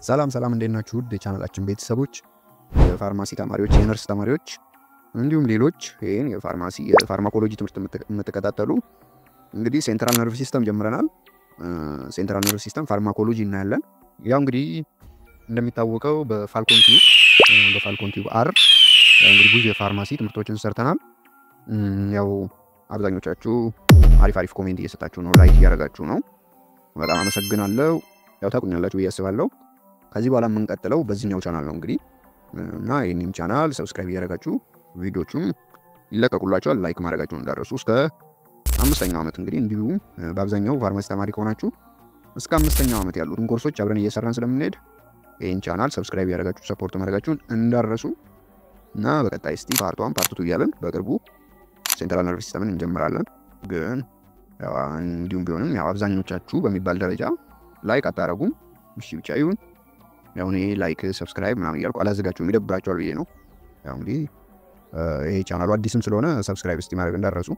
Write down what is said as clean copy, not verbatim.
ሰላም ሰላም እንዴት ናችሁ? ውድ የቻናላችን ቤተሰቦች የፋርማሲ ተማሪዎች፣ የነርስ ተማሪዎች እንዲሁም ሌሎች ይሄን የፋርማሲ የፋርማኮሎጂ ትምህርት የምትከታተሉ እንግዲህ ሴንትራል ነርቭ ሲስተም ጀምረናል። ሴንትራል ነርቭ ሲስተም ፋርማኮሎጂ እናያለን። ያው እንግዲህ እንደሚታወቀው በፋልኮን ቲዩብ አር እንግዲህ ብዙ የፋርማሲ ትምህርቶችን ሰርተናል። ያው አብዛኞቻችሁ አሪፍ ኮሜንት እየሰጣችሁ ነው፣ ላይክ እያደረጋችሁ ነው። በጣም አመሰግናለሁ። ያው ታቁኛላችሁ ብዬ አስባለሁ። ከዚህ በኋላ የምንቀጥለው በዚህኛው ቻናል ነው እንግዲህ እና ይሄንን ቻናል ሰብስክራይብ እያደረጋችሁ ቪዲዮቹም ይለቀቁላችኋል። ላይክ ማድረጋችሁን እንዳትረሱ። እስከ 5ኛው ዓመት እንግዲህ እንዲሁ በአብዛኛው ፋርማሲ ተማሪ ከሆናችሁ እስከ 5ኛው ዓመት ያሉትን ኮርሶች አብረን እየሰራን ስለምንሄድ ይሄን ቻናል ሰብስክራይብ እያደረጋችሁ ሰፖርት ማድረጋችሁን እንዳትረሱ እና በቀጣይ እስቲ ፓርት 1 ፓርት 2 እያለን በቅርቡ ሴንትራል ነርቭ ሲስተምን እንጀምራለን። ግን ያው እንዲሁም ቢሆንም ያው አብዛኞቻችሁ በሚባል ደረጃ ላይክ አታረጉም። እሺ ብቻ ይሁን። ያው እኔ ላይክ ሰብስክራይብ ምናምን እያልኩ አላዘጋችሁም፣ ይደብራችኋል ብዬ ነው። ያው እንግዲህ ይሄ ቻናሉ አዲስም ስለሆነ ሰብስክራይብ እስቲ ማድረግ እንዳትረሱ።